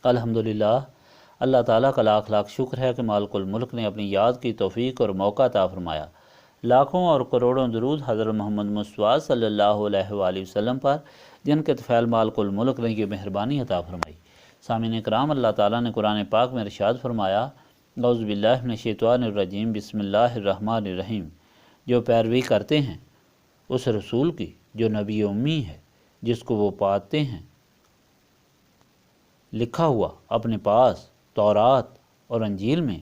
الحمدللہ، اللہ تعالیٰ کا لاکھ لاکھ شکر ہے کہ مالک الملک نے اپنی یاد کی توفیق اور موقع عطا فرمایا۔ لاکھوں اور کروڑوں درود حضرت محمد مصطفیٰ صلی اللہ علیہ وآلہ وسلم پر، جن کے طفیل مالک الملک نے یہ مہربانی عطا فرمائی۔ سامعین کرام، اللہ تعالیٰ نے قرآن پاک میں ارشاد فرمایا، اعوذ باللہ من الشیطان الرجیم، بسم اللہ الرحمن الرحیم، جو پیروی کرتے ہیں اس رسول کی جو نبی امی ہے، جس کو وہ پاتے ہیں لکھا ہوا اپنے پاس تورات اور انجیل میں،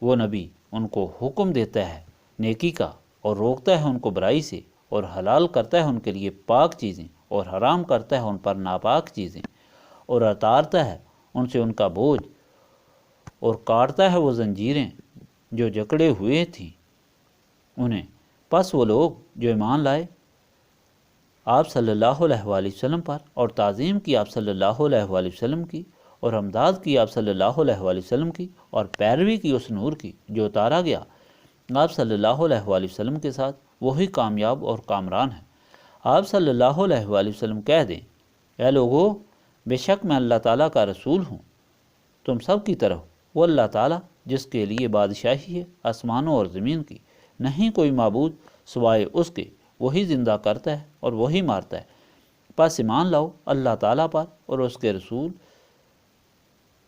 وہ نبی ان کو حکم دیتا ہے نیکی کا اور روکتا ہے ان کو برائی سے، اور حلال کرتا ہے ان کے لیے پاک چیزیں اور حرام کرتا ہے ان پر ناپاک چیزیں، اور اتارتا ہے ان سے ان کا بوجھ، اور کاٹتا ہے وہ زنجیریں جو جکڑے ہوئے تھیں انہیں۔ پس وہ لوگ جو ایمان لائے آپ صلی اللہ علیہ وآلہ وسلم پر، اور تعظیم کی آپ صلی اللہ علیہ وآلہ وسلم کی، اور امداد کی آپ صلی اللہ علیہ وآلہ وسلم کی، اور پیروی کی اس نور کی جو اتارا گیا آپ صلی اللہ علیہ وآلہ وسلم کے ساتھ، وہی کامیاب اور کامران ہے۔ آپ صلی اللہ علیہ وآلہ وسلم کہہ دیں، اے لوگو، بے شک میں اللہ تعالیٰ کا رسول ہوں تم سب کی طرح۔ وہ اللہ تعالیٰ جس کے لیے بادشاہی ہے آسمانوں اور زمین کی، نہیں کوئی معبود سوائے اس کے، وہی زندہ کرتا ہے اور وہی مارتا ہے۔ پس ایمان لاؤ اللہ تعالیٰ پر اور اس کے رسول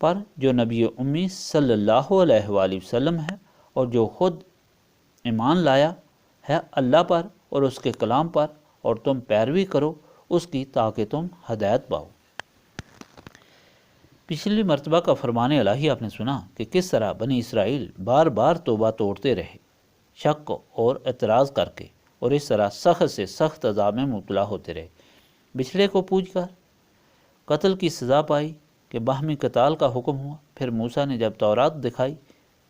پر جو نبی امی صلی اللہ علیہ وآلہ وسلم ہے، اور جو خود ایمان لایا ہے اللہ پر اور اس کے کلام پر، اور تم پیروی کرو اس کی تاکہ تم ہدایت پاؤ۔ پچھلی مرتبہ کا فرمان الہی آپ نے سنا کہ کس طرح بنی اسرائیل بار بار توبہ توڑتے رہے، شک اور اعتراض کر کے، اور اس طرح سخت سے سخت عذاب میں مبتلا ہوتے رہے۔ بچھڑے کو پوچھ کر قتل کی سزا پائی کہ باہمی قتال کا حکم ہوا۔ پھر موسیٰ نے جب تورات دکھائی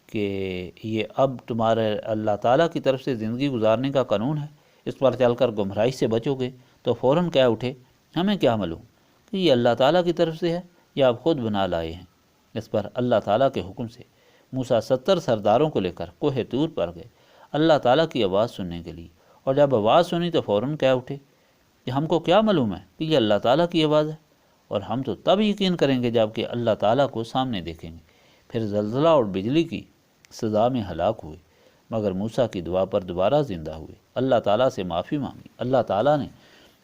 کہ یہ اب تمہارے اللہ تعالیٰ کی طرف سے زندگی گزارنے کا قانون ہے، اس پر چل کر گمراہی سے بچو گے، تو فوراً کہہ اٹھے، ہمیں کیا معلوم کہ یہ اللہ تعالیٰ کی طرف سے ہے یا آپ خود بنا لائے ہیں۔ اس پر اللہ تعالیٰ کے حکم سے موسیٰ 70 سرداروں کو لے کر کوہ طور پر گئے اللہ تعالیٰ کی آواز سننے کے لیے، اور جب آواز سنی تو فوراً کہہ اٹھے کہ ہم کو کیا معلوم ہے کہ یہ اللہ تعالیٰ کی آواز ہے، اور ہم تو تب یقین کریں گے جب کہ اللہ تعالیٰ کو سامنے دیکھیں گے۔ پھر زلزلہ اور بجلی کی سزا میں ہلاک ہوئے، مگر موسیٰ کی دعا پر دوبارہ زندہ ہوئے۔ اللہ تعالیٰ سے معافی مانگی، اللہ تعالیٰ نے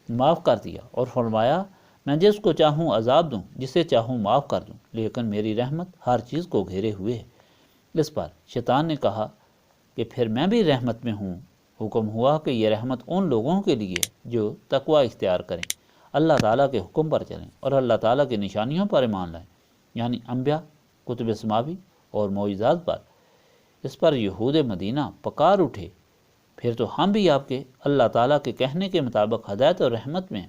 معاف کر دیا اور فرمایا، میں جس کو چاہوں عذاب دوں، جسے چاہوں معاف کر دوں، لیکن میری رحمت ہر چیز کو گھیرے ہوئے ہے۔ اس پر شیطان نے کہا کہ پھر میں بھی رحمت میں ہوں۔ حکم ہوا کہ یہ رحمت ان لوگوں کے لیے جو تقوی اختیار کریں، اللہ تعالیٰ کے حکم پر چلیں اور اللہ تعالیٰ کی نشانیوں پر ایمان لائیں، یعنی انبیاء، کتب سماوی اور معجزات پر۔ اس پر یہود مدینہ پکار اٹھے، پھر تو ہم بھی آپ کے اللہ تعالیٰ کے کہنے کے مطابق ہدایت اور رحمت میں ہیں،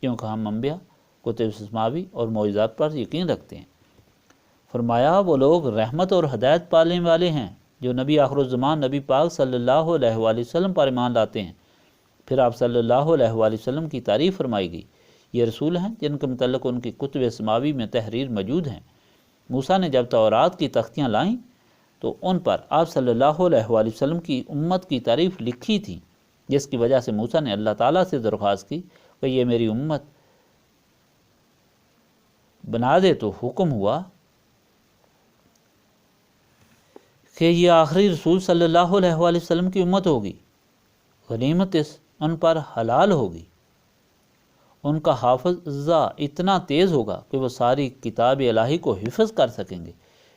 کیونکہ ہم انبیاء، کتب سماوی اور معجزات پر یقین رکھتے ہیں۔ فرمایا، وہ لوگ رحمت اور ہدایت پانے والے ہیں جو نبی آخر الزمان نبی پاک صلی اللہ علیہ وآلہ وسلم پر ایمان لاتے ہیں۔ پھر آپ صلی اللہ علیہ وآلہ وسلم کی تعریف فرمائی گئی۔ یہ رسول ہیں جن کے متعلق ان کی کتب سماوی میں تحریر موجود ہیں۔ موسیٰ نے جب تورات کی تختیاں لائیں تو ان پر آپ صلی اللہ علیہ وآلہ وسلم کی امت کی تعریف لکھی تھی، جس کی وجہ سے موسیٰ نے اللہ تعالیٰ سے درخواست کی کہ یہ میری امت بنا دے، تو حکم ہوا کہ یہ آخری رسول صلی اللہ علیہ وآلہ وسلم کی امت ہوگی، غنیمت ان پر حلال ہوگی، ان کا حافظہ اتنا تیز ہوگا کہ وہ ساری کتاب الہی کو حفظ کر سکیں گے۔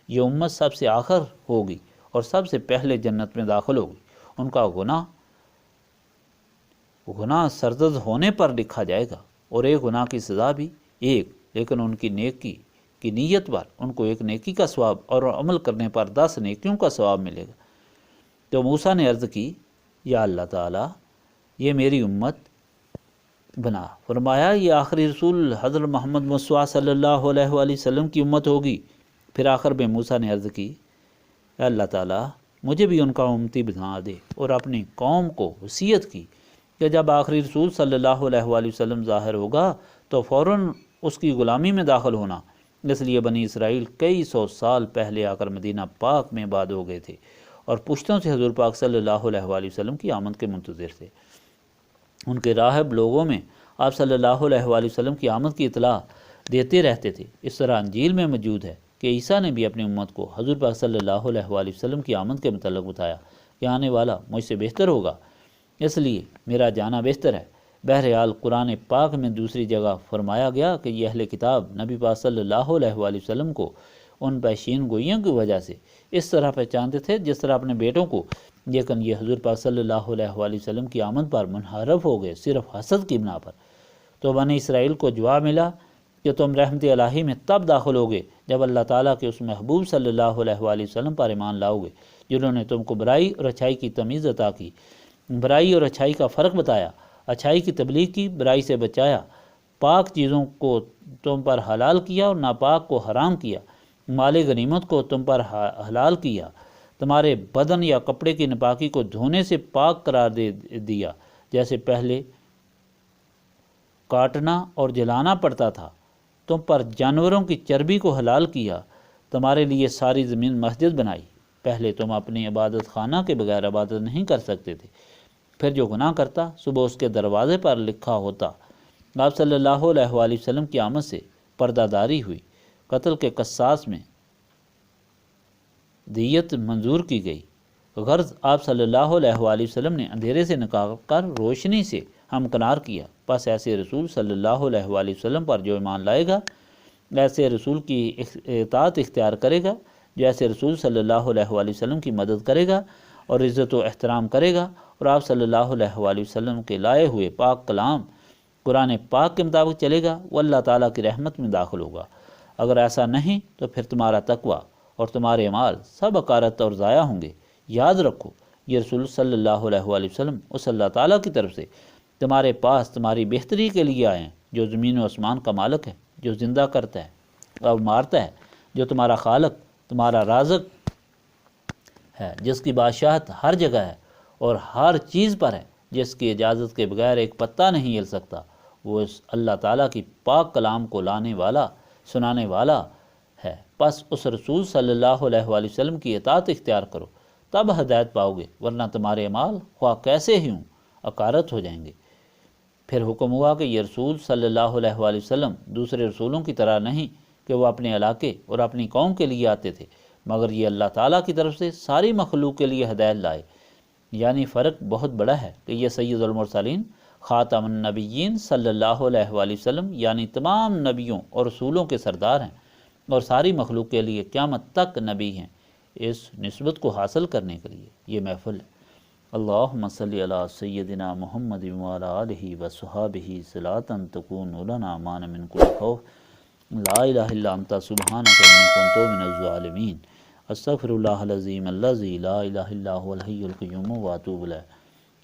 یہ امت سب سے آخر ہوگی اور سب سے پہلے جنت میں داخل ہوگی۔ ان کا گناہ سرزد ہونے پر لکھا جائے گا، اور ایک گناہ کی سزا بھی ایک، لیکن ان کی نیکی کی نیت پر ان کو ایک نیکی کا ثواب اور عمل کرنے پر 10 نیکیوں کا ثواب ملے گا۔ تو موسیٰ نے عرض کی، یا اللہ تعالیٰ، یہ میری امت بنا۔ فرمایا، یہ آخری رسول حضرت محمد مصطفیٰ صلی اللہ علیہ وآلہ وسلم کی امت ہوگی۔ پھر آخر میں موسیٰ نے عرض کی، اے اللہ تعالیٰ، مجھے بھی ان کا امتی بنا دے، اور اپنی قوم کو وصیت کی کہ جب آخری رسول صلی اللہ علیہ وآلہ وسلم ظاہر ہوگا تو فوراً اس کی غلامی میں داخل ہونا۔ اس لیے بنی اسرائیل کئی 100 سال پہلے آ کر مدینہ پاک میں آباد ہو گئے تھے، اور پشتوں سے حضور پاک صلی اللہ علیہ وآلہ وسلم کی آمد کے منتظر تھے۔ ان کے راہب لوگوں میں آپ صلی اللہ علیہ وآلہ وسلم کی آمد کی اطلاع دیتے رہتے تھے۔ اس طرح انجیل میں موجود ہے کہ عیسیٰ نے بھی اپنی امت کو حضور پاک صلی اللہ علیہ وآلہ وسلم کی آمد کے متعلق بتایا کہ آنے والا مجھ سے بہتر ہوگا، اس لیے میرا جانا بہتر ہے۔ بہرحال قرآن پاک میں دوسری جگہ فرمایا گیا کہ یہ اہل کتاب نبی پاک صلی اللہ علیہ وآلہ وسلم کو ان پیشین گوئیوں کی وجہ سے اس طرح پہچانتے تھے جس طرح اپنے بیٹوں کو، لیکن یہ حضور پاک صلی اللہ علیہ وآلہ وسلم کی آمد پر منحرف ہو گئے، صرف حسد کی بنا پر۔ تو بنی اسرائیل کو جواب ملا کہ تم رحمت الہی میں تب داخل ہوگے جب اللہ تعالیٰ کے اس محبوب صلی اللہ علیہ وآلہ وسلم پر ایمان لاؤ گے، جنہوں نے تم کو برائی اور اچھائی کی تمیز عطا کی، برائی اور اچھائی کا فرق بتایا، اچھائی کی تبلیغ کی، برائی سے بچایا، پاک چیزوں کو تم پر حلال کیا اور ناپاک کو حرام کیا، مال غنیمت کو تم پر حلال کیا، تمہارے بدن یا کپڑے کی ناپاکی کو دھونے سے پاک قرار دے دیا، جیسے پہلے کاٹنا اور جلانا پڑتا تھا، تم پر جانوروں کی چربی کو حلال کیا، تمہارے لیے ساری زمین مسجد بنائی۔ پہلے تم اپنی عبادت خانہ کے بغیر عبادت نہیں کر سکتے تھے، پھر جو گناہ کرتا صبح اس کے دروازے پر لکھا ہوتا۔ آپ صلی اللہ علیہ وآلہ وسلم کی آمد سے پردہ داری ہوئی، قتل کے قصاص میں دیت منظور کی گئی۔ غرض آپ صلی اللہ علیہ وآلہ وسلم نے اندھیرے سے نکال کر روشنی سے ہمکنار کیا۔ پس ایسے رسول صلی اللہ علیہ وآلہ وسلم پر جو ایمان لائے گا، ایسے رسول کی اطاعت اختیار کرے گا، جو ایسے رسول صلی اللہ علیہ وآلہ وسلم کی مدد کرے گا اور عزت و احترام کرے گا اور آپ صلی اللہ علیہ وآلہ وسلم کے لائے ہوئے پاک کلام قرآن پاک کے مطابق چلے گا، وہ اللہ تعالیٰ کی رحمت میں داخل ہوگا۔ اگر ایسا نہیں تو پھر تمہارا تقوی اور تمہارے اعمال سب اکارت اور ضائع ہوں گے۔ یاد رکھو، یہ رسول صلی اللہ علیہ وآلہ وسلم اس اللہ تعالیٰ کی طرف سے تمہارے پاس تمہاری بہتری کے لیے آئے ہیں، جو زمین و آسمان کا مالک ہے، جو زندہ کرتا ہے اور مارتا ہے، جو تمہارا خالق، تمہارا رازق ہے، جس کی بادشاہت ہر جگہ ہے اور ہر چیز پر ہے، جس کی اجازت کے بغیر ایک پتا نہیں ہل سکتا۔ وہ اس اللہ تعالیٰ کی پاک کلام کو لانے والا، سنانے والا ہے۔ پس اس رسول صلی اللہ علیہ وآلہ وسلم کی اطاعت اختیار کرو، تب ہدایت پاؤ گے، ورنہ تمہارے اعمال خواہ کیسے ہی ہوں اکارت ہو جائیں گے۔ پھر حکم ہوا کہ یہ رسول صلی اللہ علیہ وآلہ وسلم دوسرے رسولوں کی طرح نہیں کہ وہ اپنے علاقے اور اپنی قوم کے لیے آتے تھے، مگر یہ اللہ تعالیٰ کی طرف سے ساری مخلوق کے لیے ہدایت لائے۔ یعنی فرق بہت بڑا ہے کہ یہ سید المرسلین، خاتم النبیین صلی اللہ علیہ وآلہ وسلم یعنی تمام نبیوں اور رسولوں کے سردار ہیں اور ساری مخلوق کے لیے قیامت تک نبی ہیں۔ اس نسبت کو حاصل کرنے کے لیے یہ محفل ہے۔ اللہم صلی علی سیدنا محمد وعلی آلہ وصحابہ صلاۃ تکون لنا مان من کل خوف، لا الہ الا انت سبحانک انی کنت من الظالمین، استغفر اللہ العظیم الذی لا الہ الا هو الحی القیوم واتوب الیہ،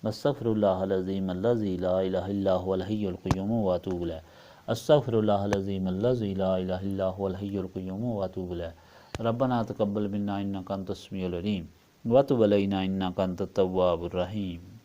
استغفر اللہ العظیم الذی لا الہ الا هو الحی القیوم واتوب الیہ، استغفر اللہ العظیم الذی لا الہ الا هو الحی القیوم واتوب الیہ، ربنا تقبل منا انک انت السمیع العلیم وتب علینا انک انت التواب الرحیم۔